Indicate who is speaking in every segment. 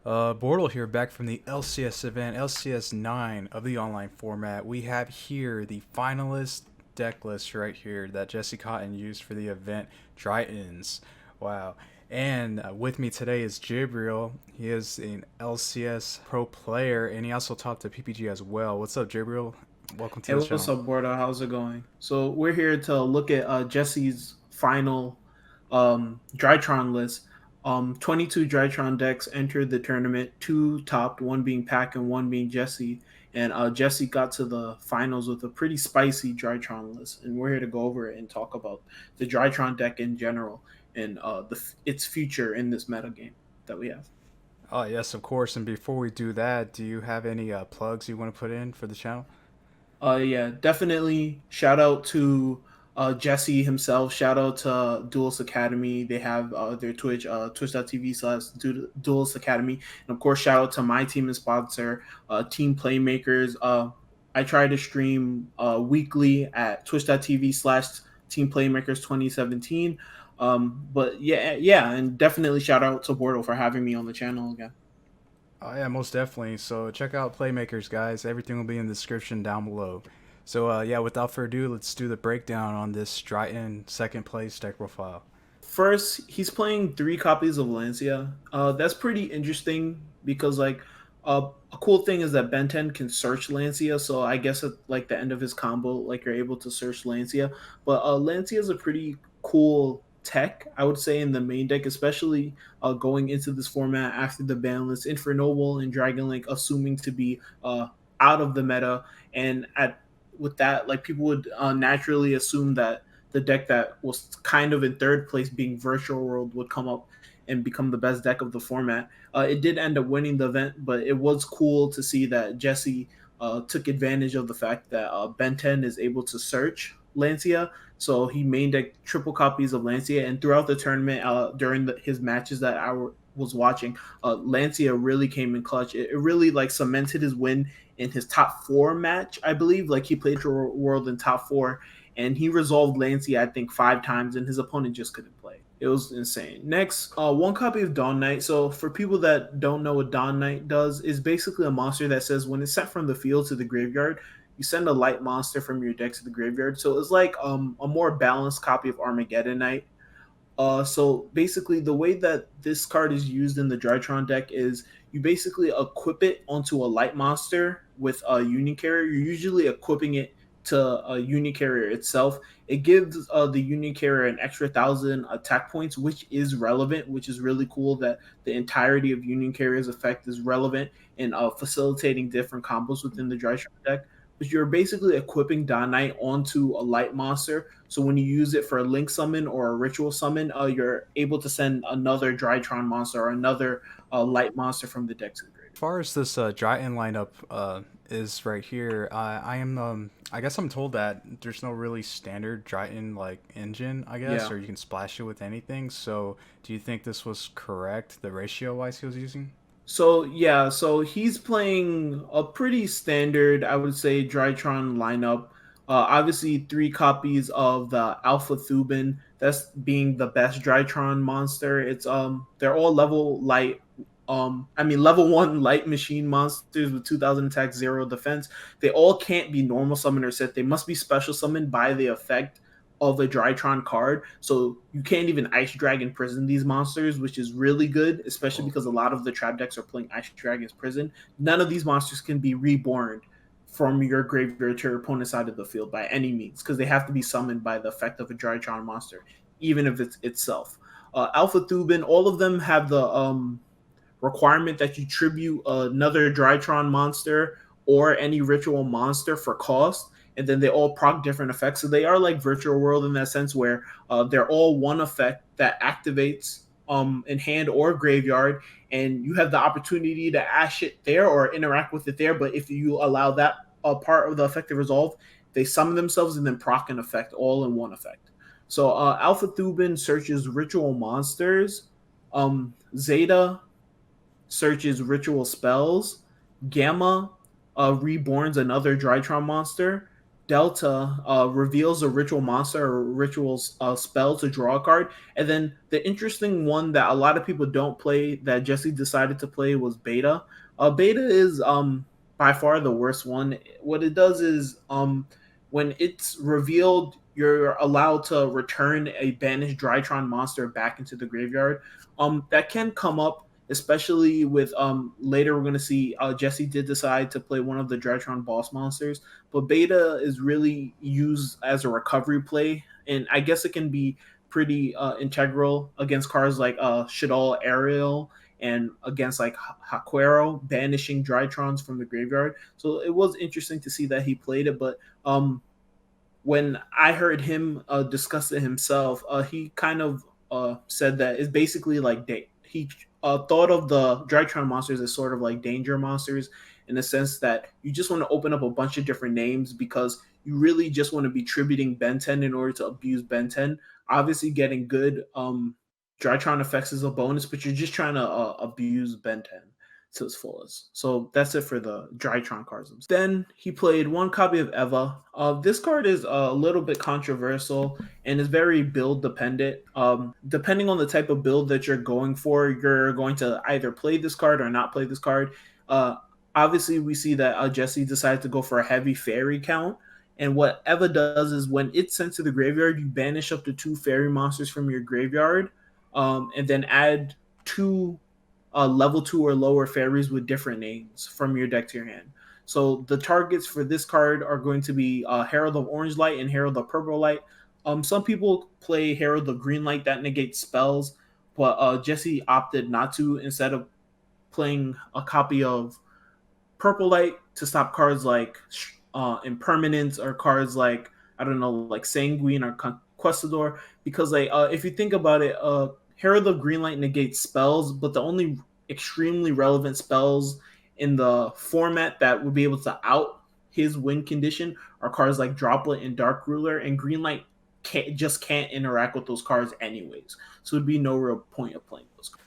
Speaker 1: Bortle here, back from the LCS event, LCS 9 of the online format. We have here the finalist deck list right here that Jesse Cotton used for the event, Drytons. Wow. And with me today is Jibriel. He is an LCS pro player, and he also topped the PPG as well. What's up, Jibriel? Welcome to
Speaker 2: Hey,
Speaker 1: the
Speaker 2: what's
Speaker 1: channel.
Speaker 2: up, Bortle? How's it going? So we're here to look at Jesse's final Drytron list. 22 Drytron decks entered the tournament, two topped, one being Pack and one being Jesse. And Jesse got to the finals with a pretty spicy Drytron list. And we're here to go over it and talk about the Drytron deck in general and its future in this meta game that we have.
Speaker 1: Oh, yes, of course. And before we do that, do you have any plugs you want to put in for the channel?
Speaker 2: Yeah, definitely. Shout out to Jesse himself. Shout out to Duelist Academy. They have their Twitch, twitch.tv/Duelist Academy. And of course, shout out to my team and sponsor, Team Playmakers. I try to stream weekly at twitch.tv/Team Playmakers 2017. But yeah, and definitely shout out to Bortle for having me on the channel again.
Speaker 1: Oh yeah, most definitely. So check out Playmakers, guys. Everything will be in the description down below. So yeah, without further ado, let's do the breakdown on this Dryton second place deck profile.
Speaker 2: First, he's playing three copies of Lancia. That's pretty interesting because a cool thing is that Ben 10 can search Lancia, so I guess at like the end of his combo, like you're able to search Lancia. But Lancia is a pretty cool tech, I would say, in the main deck, especially going into this format after the ban list, Infernoble and Dragon Link assuming to be out of the meta, and at with that, like people would naturally assume that the deck that was kind of in third place, being Virtual World, would come up and become the best deck of the format. It did end up winning the event, but it was cool to see that Jesse took advantage of the fact that Ben 10 is able to search Lancia. So he main decked triple copies of Lancia, and throughout the tournament, during his matches that was watching, Lancia really came in clutch. It really like cemented his win in his top four match, I believe. Like he played for World in top four, and he resolved Lancey, I think, five times, and his opponent just couldn't play. It was insane. Next, one copy of Dawn Knight. So for people that don't know what Dawn Knight does, is basically a monster that says when it's sent from the field to the graveyard, you send a light monster from your deck to the graveyard. So it's like a more balanced copy of Armageddon Knight. So basically, the way that this card is used in the Drytron deck is you basically equip it onto a light monster with a Union Carrier. You're usually equipping it to a Union Carrier itself. It gives the Union Carrier an extra 1,000 attack points, which is relevant, which is really cool that the entirety of Union Carrier's effect is relevant in facilitating different combos within the Drytron deck. But you're basically equipping Dawn Knight onto a light monster. So when you use it for a link summon or a ritual summon, you're able to send another Drytron monster or another light monster from the deck to the graveyard.
Speaker 1: As far as this Dryton lineup is right here, I am I guess I'm told that there's no really standard Dryton like engine, I guess,
Speaker 2: Yeah.
Speaker 1: or you can splash it with anything. So do you think this was correct, the ratio wise he was using?
Speaker 2: So yeah, so he's playing a pretty standard, I would say, Drytron lineup. Obviously, three copies of the Alpha Thubin. That's being the best Drytron monster. It's they're all level light. I mean level one light machine monsters with 2,000 attack, zero defense. They all can't be normal summoner set. They must be special summoned by the effect of a Drytron card. So you can't even Ice Dragon Prison these monsters, which is really good, especially
Speaker 1: Oh,
Speaker 2: because a lot of the trap decks are playing Ice Dragon's Prison. None of these monsters can be reborn from your graveyard to your opponent's side of the field by any means, because they have to be summoned by the effect of a Drytron monster, even if it's itself. Alpha Thubin, all of them have the requirement that you tribute another Drytron monster or any ritual monster for cost, and then they all proc different effects. So they are like Virtual World in that sense, where they're all one effect that activates in hand or graveyard, and you have the opportunity to ash it there or interact with it there. But if you allow that part of the effect to resolve, they summon themselves and then proc an effect all in one effect. So Alpha Thubin searches ritual monsters. Zeta searches ritual spells. Gamma reborns another Drytron monster. Delta reveals a ritual monster or ritual spell to draw a card. And then the interesting one that a lot of people don't play that Jesse decided to play was Beta. Beta is by far the worst one. What it does is when it's revealed, you're allowed to return a banished Drytron monster back into the graveyard. That can come up, especially with later we're gonna see Jesse did decide to play one of the Drytron boss monsters, but Beta is really used as a recovery play, and I guess it can be pretty integral against cards like Shaddoll Ariel and against like Haquero, banishing Drytrons from the graveyard. So it was interesting to see that he played it, but when I heard him discuss it himself, he kind of said that it's basically like he thought of the Drytron monsters as sort of like danger monsters in the sense that you just want to open up a bunch of different names because you really just want to be tributing Ben 10 in order to abuse Ben 10. Obviously, getting good Drytron effects is a bonus, but you're just trying to abuse Ben 10 to its fullest. So that's it for the Drytron cards. Then he played one copy of Eva. This card is a little bit controversial and is very build dependent. Depending on the type of build that you're going for, you're going to either play this card or not play this card. Uh, Obviously, we see that Jesse decided to go for a heavy fairy count. And what Eva does is when it's sent to the graveyard, you banish up to 2 fairy monsters from your graveyard, and then add 2 level 2 or lower fairies with different names from your deck to your hand. So the targets for this card are going to be Herald of Orange Light and Herald of Purple Light. Some people play Herald of Green Light that negates spells, but Jesse opted not to. Instead of playing a copy of Purple Light to stop cards like Impermanence or cards like, I don't know, like Sanguine or Conquistador, because like if you think about it, Herald of Green Light negates spells, but the only extremely relevant spells in the format that would be able to out his win condition are cards like Droplet and Dark Ruler, and Green Light can't interact with those cards anyways. So it'd be no real point of playing those cards.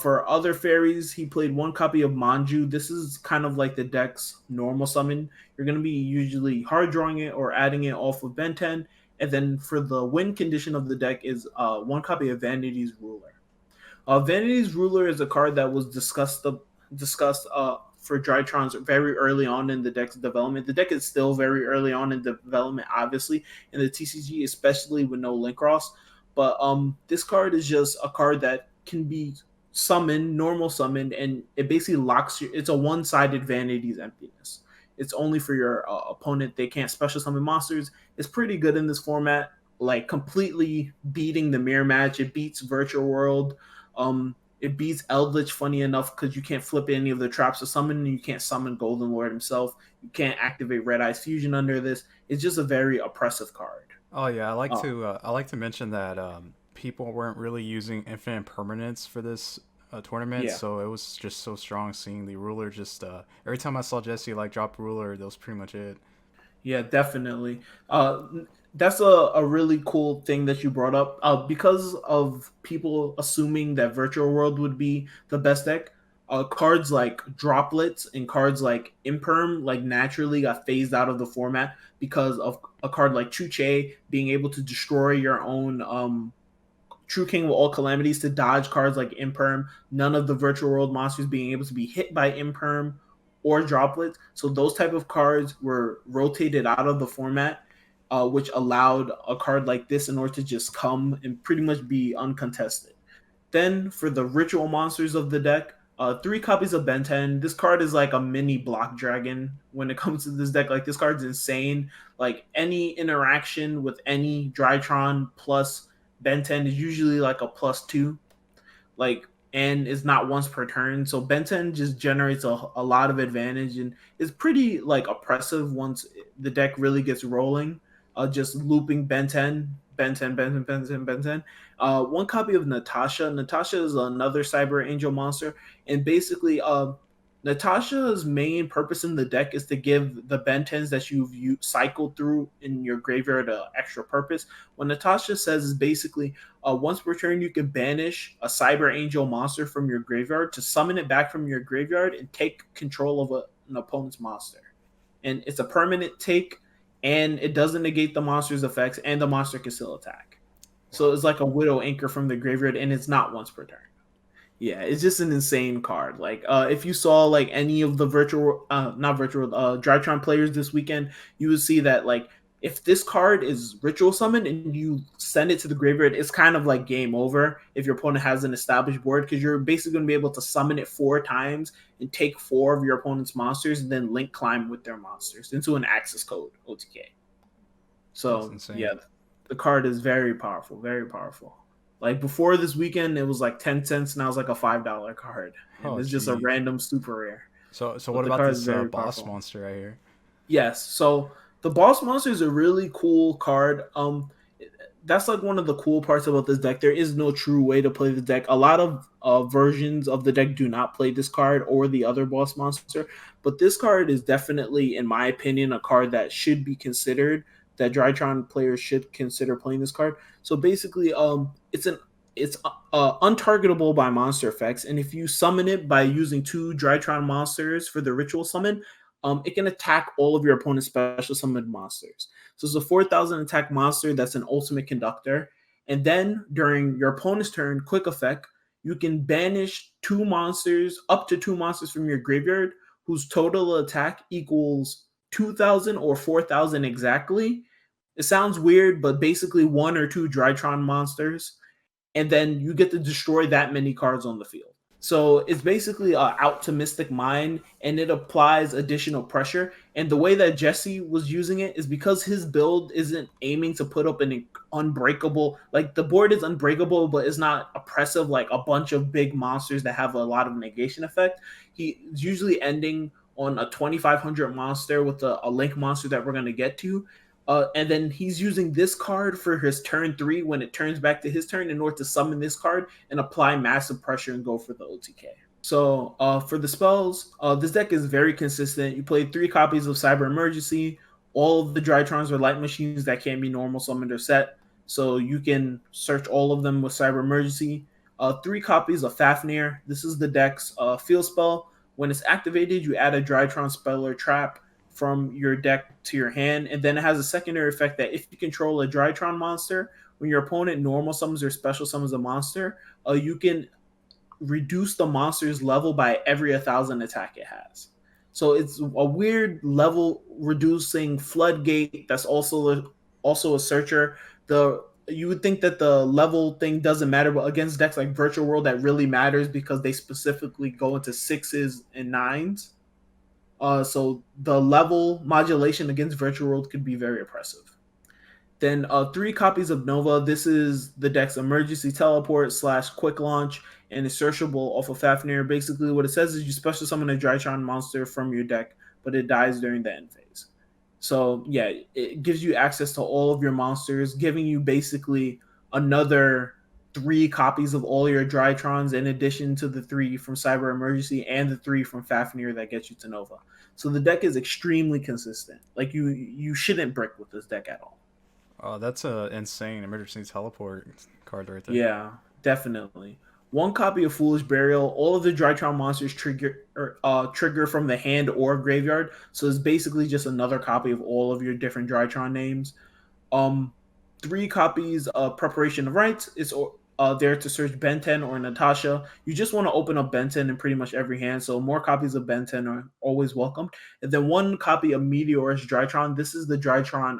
Speaker 2: For other fairies, he played one copy of Manju. This is kind of like the deck's normal summon. You're going to be usually hard drawing it or adding it off of Ben 10. And then for the win condition of the deck is one copy of Vanity's Ruler. Vanity's Ruler is a card that was discussed for Drytrons very early on in the deck's development. The deck is still very early on in development, obviously, in the TCG, especially with no link cross. But this card is just a card that can be summoned, normal summoned, and it basically locks you. It's a one-sided Vanity's Emptiness. It's only for your opponent. They can't special summon monsters. It's pretty good in this format, like completely beating the mirror match. It beats Virtual World. It beats Eldritch, funny enough, because you can't flip any of the traps to summon. You can't summon Golden Lord himself. You can't activate Red Eyes Fusion under this. It's just a very oppressive card.
Speaker 1: Oh yeah, I like to mention that people weren't really using infinite permanence for this tournament,
Speaker 2: Yeah.
Speaker 1: so it was just so strong seeing the ruler. Just every time I saw Jesse like drop ruler, that was pretty much it.
Speaker 2: Yeah, definitely. That's a really cool thing that you brought up. Because of people assuming that Virtual World would be the best deck, cards like Droplets and cards like Imperm like naturally got phased out of the format because of a card like Chuche being able to destroy your own True King with all calamities to dodge cards like Imperm. None of the Virtual World monsters being able to be hit by Imperm or Droplets. So those type of cards were rotated out of the format, which allowed a card like this in order to just come and pretty much be uncontested. Then for the ritual monsters of the deck, 3 copies of Ben 10. This card is like a mini block dragon when it comes to this deck. Like this card's insane. Like any interaction with any Drytron plus Ben 10 is usually like a +2. Like, and it's not once per turn. So Ben 10 just generates a lot of advantage and is pretty like oppressive once the deck really gets rolling. Just looping Ben 10, Ben 10, Ben 10, Ben 10, Ben 10. One copy of Natasha. Natasha is another Cyber Angel monster, and basically, Natasha's main purpose in the deck is to give the Ben 10s that you've cycled through in your graveyard an extra purpose. What Natasha says is basically, once per turn, you can banish a Cyber Angel monster from your graveyard to summon it back from your graveyard and take control of an opponent's monster. And it's a permanent take, and it doesn't negate the monster's effects, and the monster can still attack. So it's like a Widow Anchor from the graveyard, and it's not once per turn. Yeah, it's just an insane card. Like, if you saw like any of the not virtual, Drytron players this weekend, you would see that like if this card is ritual summoned and you send it to the graveyard, it's kind of like game over if your opponent has an established board, because you're basically going to be able to summon it 4 times and take 4 of your opponent's monsters and then link climb with their monsters into an access code OTK. So yeah, the card is very powerful, very powerful. Like before this weekend, it was like 10 cents. Now it's like a $5 card. And it's just a random super rare.
Speaker 1: So what about this boss monster right here?
Speaker 2: Yes. So the boss monster is a really cool card. That's like one of the cool parts about this deck. There is no true way to play the deck. A lot of versions of the deck do not play this card or the other boss monster, but this card is definitely, in my opinion, a card that should be considered. That Drytron players should consider playing this card. So basically, it's untargetable by monster effects, and if you summon it by using 2 Drytron monsters for the ritual summon, it can attack all of your opponent's special summoned monsters. So it's a 4,000 attack monster that's an ultimate conductor, and then during your opponent's turn, quick effect, you can banish 2 monsters, up to 2 monsters from your graveyard, whose total attack equals 2,000 or 4,000 exactly. It sounds weird, but basically 1 or 2 Drytron monsters, and then you get to destroy that many cards on the field. So it's basically out to Mystic Mind, and it applies additional pressure. And the way that Jesse was using it is because his build isn't aiming to put up an unbreakable, like the board is unbreakable, but it's not oppressive like a bunch of big monsters that have a lot of negation effect. He's usually ending on a 2,500 monster with a link monster that we're going to get to. And then he's using this card for his turn 3 when it turns back to his turn in order to summon this card and apply massive pressure and go for the OTK. So for the spells, this deck is very consistent. You play 3 copies of Cyber Emergency. All of the Drytrons are light machines that can't be normal summoned or set. So you can search all of them with Cyber Emergency. 3 copies of Fafnir. This is the deck's field spell. When it's activated, you add a Drytron spell or trap from your deck to your hand, and then it has a secondary effect that if you control a Drytron monster, when your opponent normal summons or special summons a monster, you can reduce the monster's level by every 1,000 attack it has. So it's a weird level reducing floodgate that's also a searcher. You would think that the level thing doesn't matter, but against decks like Virtual World, that really matters because they specifically go into 6s and 9s. So the level modulation against Virtual World could be very oppressive. Then 3 copies of Nova. This is the deck's emergency teleport / quick launch, and it's searchable off of Fafnir. Basically, what it says is you special summon a Drytron monster from your deck, but it dies during the end phase. So yeah, it gives you access to all of your monsters, giving you basically another 3 copies of all your Drytrons in addition to the 3 from Cyber Emergency and the 3 from Fafnir that gets you to Nova. So the deck is extremely consistent. Like you shouldn't brick with this deck at all.
Speaker 1: Oh, that's a insane emergency teleport card right there.
Speaker 2: Yeah, definitely. 1 copy of Foolish Burial. All of the Drytron monsters trigger from the hand or graveyard. So it's basically just another copy of all of your different Drytron names. 3 copies of Preparation of Rites. It's there to search Ben 10 or Natasha. You just want to open up Ben 10 in pretty much every hand, so more copies of Ben 10 are always welcomed. And then 1 copy of Meteor's Drytron. This is the Drytron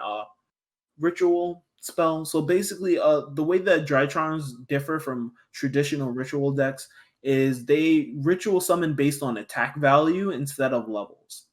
Speaker 2: ritual spell. So basically, the way that Drytrons differ from traditional ritual decks is they ritual summon based on attack value instead of levels.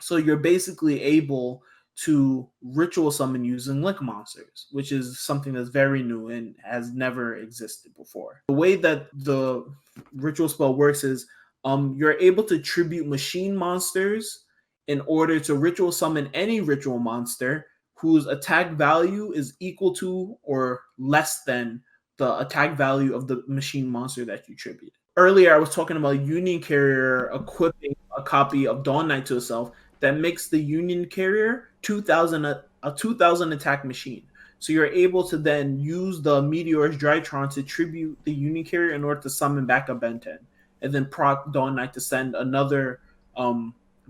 Speaker 2: So you're basically able to ritual summon using link monsters, which is something that's very new and has never existed before. The way that the ritual spell works is you're able to tribute machine monsters in order to ritual summon any ritual monster whose attack value is equal to or less than the attack value of the machine monster that you tribute. Earlier, I was talking about Union Carrier equipping a copy of Dawn Knight to itself that makes the Union Carrier 2,000 a 2,000 attack machine. So you're able to then use the Meteor's Drytron to tribute the Union Carrier in order to summon back a Ben 10, and then proc Dawn Knight to send another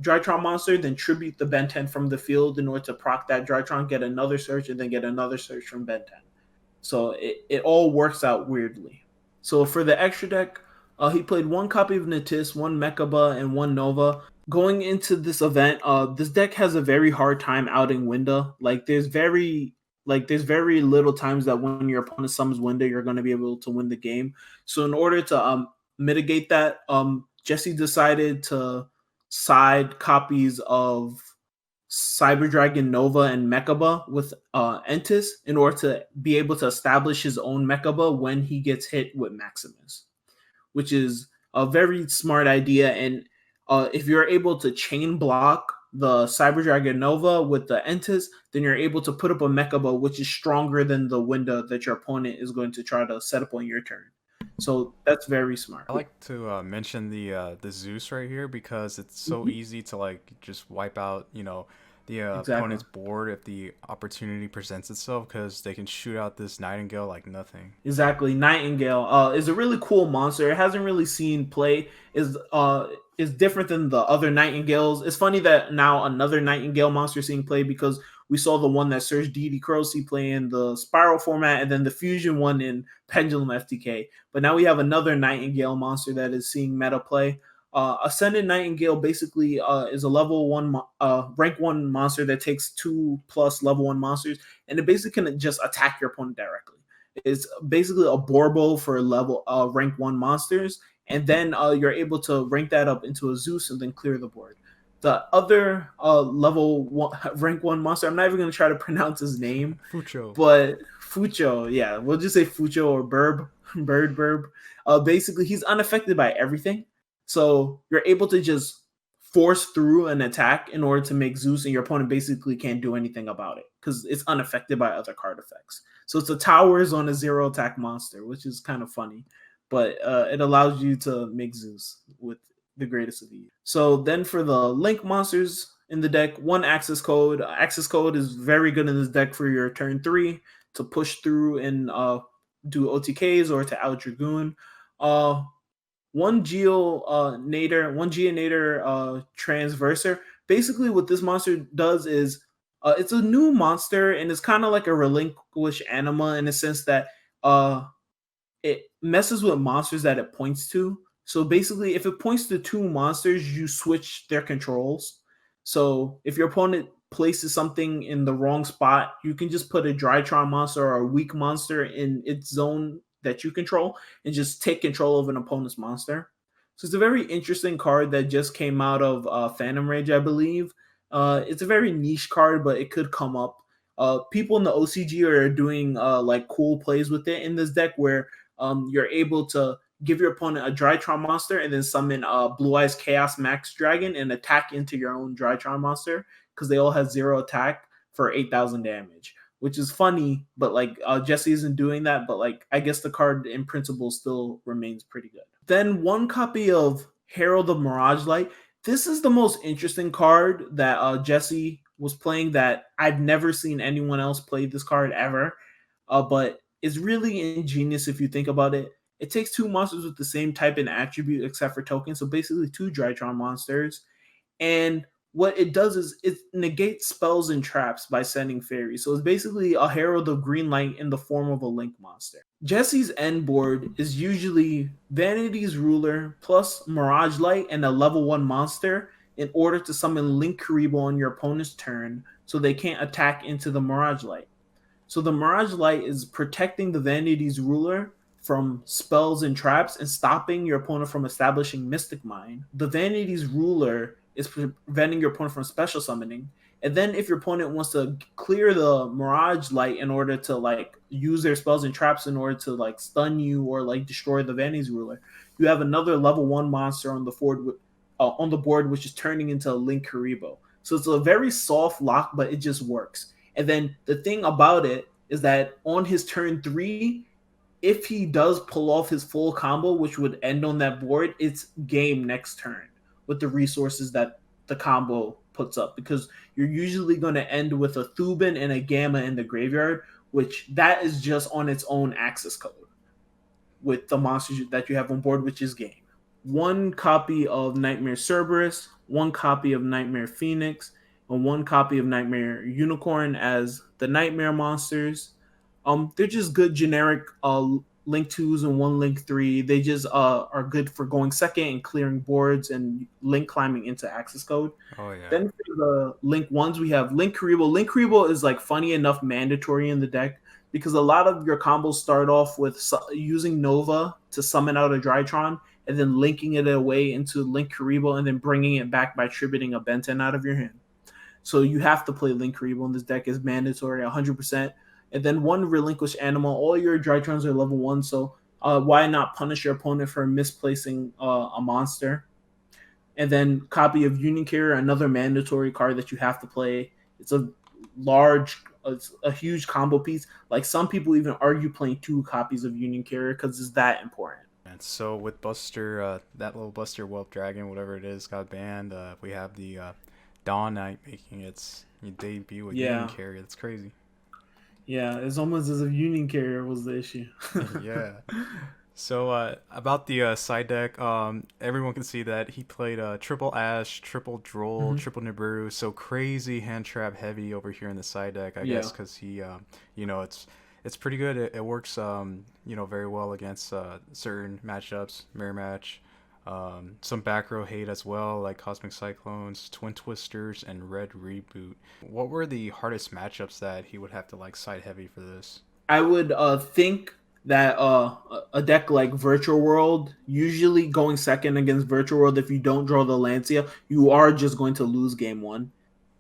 Speaker 2: Drytron monster, then tribute the Ben 10 from the field in order to proc that Drytron, get another search, and then get another search from Ben 10. So it all works out weirdly. So for the extra deck, he played one copy of Natis, one Mechaba, and one Nova. Going into this event, this deck has a very hard time outing Winda. There's very little times that when your opponent summons Winda, you're going to be able to win the game. So in order to mitigate that, Jesse decided to side copies of Cyber Dragon Nova and Mechaba with Entis in order to be able to establish his own Mechaba when he gets hit with Maximus, which is a very smart idea. And if you're able to chain block the Cyber Dragon Nova with the Entis, then you're able to put up a Mechaba which is stronger than the window that your opponent is going to try to set up on your turn. So that's very smart.
Speaker 1: I like to mention the Zeus right here because it's so easy to like just wipe out, you know, the opponent's board if the opportunity presents itself, because they can shoot out this Nightingale like nothing.
Speaker 2: Exactly. Nightingale is a really cool monster. It hasn't really seen play. Is different than the other Nightingales. It's funny that now another Nightingale monster is seeing play, because we saw the one that Serge Didi Croce play in the Spiral format, and then the Fusion one in Pendulum FTK. But now we have another Nightingale monster that is seeing meta play. Ascended Nightingale basically is a level 1, rank 1 monster that takes 2+ level 1 monsters, and it basically can just attack your opponent directly. It's basically a Borbo for level rank 1 monsters, and then you're able to rank that up into a Zeus and then clear the board. The other level 1, rank 1 monster, I'm not even going to try to pronounce his name.
Speaker 1: Fucho.
Speaker 2: But Fucho, yeah, we'll just say Fucho or Burb. Basically, he's unaffected by everything. So you're able to just force through an attack in order to make Zeus, and your opponent basically can't do anything about it because it's unaffected by other card effects. So it's a towers on a 0 attack monster, which is kind of funny. But it allows you to make Zeus with the greatest of ease. So then for the Link monsters in the deck, one Access Code. Access Code is very good in this deck for your turn 3 to push through and do OTKs or to out Dragoon. One Geonator Transverser. Basically, what this monster does is it's a new monster, and it's kind of like a relinquished anima in the sense that it messes with monsters that it points to. So basically, if it points to 2 monsters, you switch their controls. So if your opponent places something in the wrong spot, you can just put a Drytron monster or a weak monster in its zone that you control and just take control of an opponent's monster. So it's a very interesting card that just came out of Phantom Rage, I believe. It's a very niche card, but it could come up. People in the OCG are doing like cool plays with it in this deck where you're able to give your opponent a Drytron monster and then summon Blue Eyes Chaos Max Dragon and attack into your own Drytron monster because they all have 0 attack for 8,000 damage, which is funny, but like Jesse isn't doing that, but like I guess the card in principle still remains pretty good. Then one copy of Herald of Mirage Light. This is the most interesting card that Jesse was playing that I've never seen anyone else play this card ever, but it's really ingenious if you think about it. It takes 2 monsters with the same type and attribute except for tokens, so basically 2 Drytron monsters, and what it does is it negates spells and traps by sending Fairies. So it's basically a Herald of Green Light in the form of a Link monster. Jesse's end board is usually Vanity's Ruler plus Mirage Light and a level 1 monster in order to summon Link Karibo on your opponent's turn so they can't attack into the Mirage Light. So the Mirage Light is protecting the Vanity's Ruler from spells and traps and stopping your opponent from establishing Mystic Mine. The Vanity's Ruler is preventing your opponent from special summoning. And then if your opponent wants to clear the Mirage Light in order to like use their spells and traps in order to like stun you or like destroy the Vanity's Ruler, you have another level 1 monster on the board which is turning into a Link Karibo. So it's a very soft lock, but it just works. And then the thing about it is that on his turn 3, if he does pull off his full combo, which would end on that board, it's game next turn with the resources that the combo puts up, because you're usually going to end with a Thuban and a Gamma in the graveyard, which that is just on its own access code with the monsters that you have on board, which is game. one copy of Nightmare Cerberus, one copy of Nightmare Phoenix, and one copy of Nightmare Unicorn as the Nightmare monsters. They're just good generic link twos and one link three. They just are good for going second and clearing boards and link climbing into access code.
Speaker 1: Oh yeah.
Speaker 2: Then for the link ones, we have Link Karibo. Link Karibo is like funny enough mandatory in the deck because a lot of your combos start off with using Nova to summon out a Drytron and then linking it away into Link Karibo and then bringing it back by tributing a Benten out of your hand. So you have to play Link Karibo in this deck is mandatory 100%. And then one relinquished animal. All your Drytrons are level 1, so why not punish your opponent for misplacing a monster? And then copy of Union Carrier, another mandatory card that you have to play. It's it's a huge combo piece. Like some people even argue playing 2 copies of Union Carrier because it's that important.
Speaker 1: And so with Buster, that little Buster Whelp Dragon, whatever it is, got banned. We have the Dawn Knight making its debut with Union
Speaker 2: Yeah,
Speaker 1: Carrier. That's crazy.
Speaker 2: yeah. It's almost as if Union Carrier was the issue.
Speaker 1: Yeah. So about the side deck, everyone can see that he played triple Ash, triple Droll,
Speaker 2: Mhm.
Speaker 1: triple Nibiru. So crazy hand trap heavy over here in the side deck, I
Speaker 2: Yeah.
Speaker 1: guess, because he, it's pretty good. It works, very well against certain matchups, mirror match, some back row hate as well, like Cosmic Cyclones, Twin Twisters, and Red Reboot. What were the hardest matchups that he would have to like side heavy for this?
Speaker 2: I would think that a deck like Virtual World, usually going second against Virtual World, if you don't draw the Lancia, you are just going to lose game one.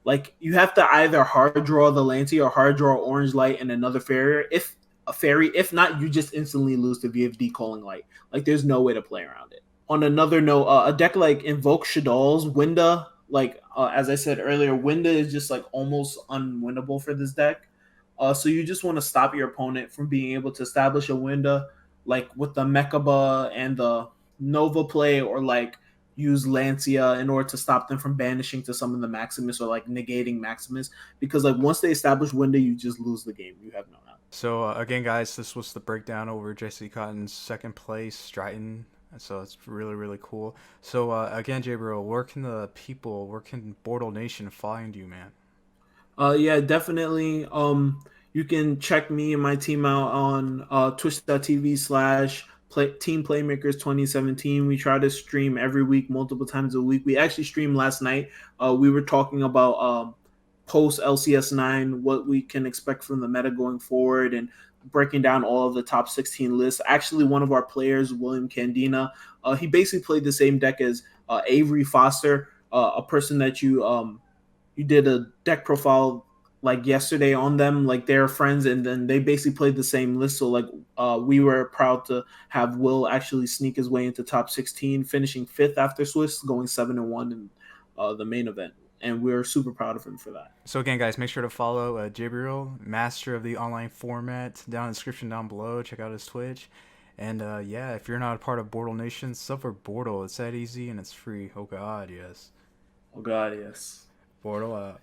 Speaker 2: Like you have to either hard draw the Lancia or hard draw Orange Light and another Fairy. If a Fairy, if not, you just instantly lose to VFD Calling Light. Like there's no way to play around it. On another note, a deck like Invoke Shadal's Winda, like as I said earlier, Winda is just like almost unwinnable for this deck. So you just want to stop your opponent from being able to establish a window, like with the Mechaba and the Nova play, or like use Lancia in order to stop them from banishing to summon the Maximus or like negating Maximus. Because like once they establish window, you just lose the game. You have no out.
Speaker 1: So again, guys, this was the breakdown over Jesse Cotton's second place Stratton. So it's really really cool. So again, Jibriel, where can Bortle Nation find you, man?
Speaker 2: Yeah, definitely. You can check me and my team out on twitch.tv/play Team Playmakers 2017. We try to stream every week, multiple times a week. We actually streamed last night. We were talking about post LCS 9, what we can expect from the meta going forward, and breaking down all of the top 16 lists. Actually, one of our players, William Candina, he basically played the same deck as Avery Foster, a person that you did a deck profile like yesterday on them, like they're friends, and then they basically played the same list. So like we were proud to have Will actually sneak his way into top 16, finishing fifth after Swiss, going 7-1 in the main event, and we're super proud of him for that.
Speaker 1: So again, guys, make sure to follow Jibriel, master of the online format, down in the description down below. Check out his Twitch. And yeah, if you're not a part of Bortle Nation, sub for Bortle. It's that easy and it's free. Oh God, yes.
Speaker 2: Oh God, yes.
Speaker 1: Bortle.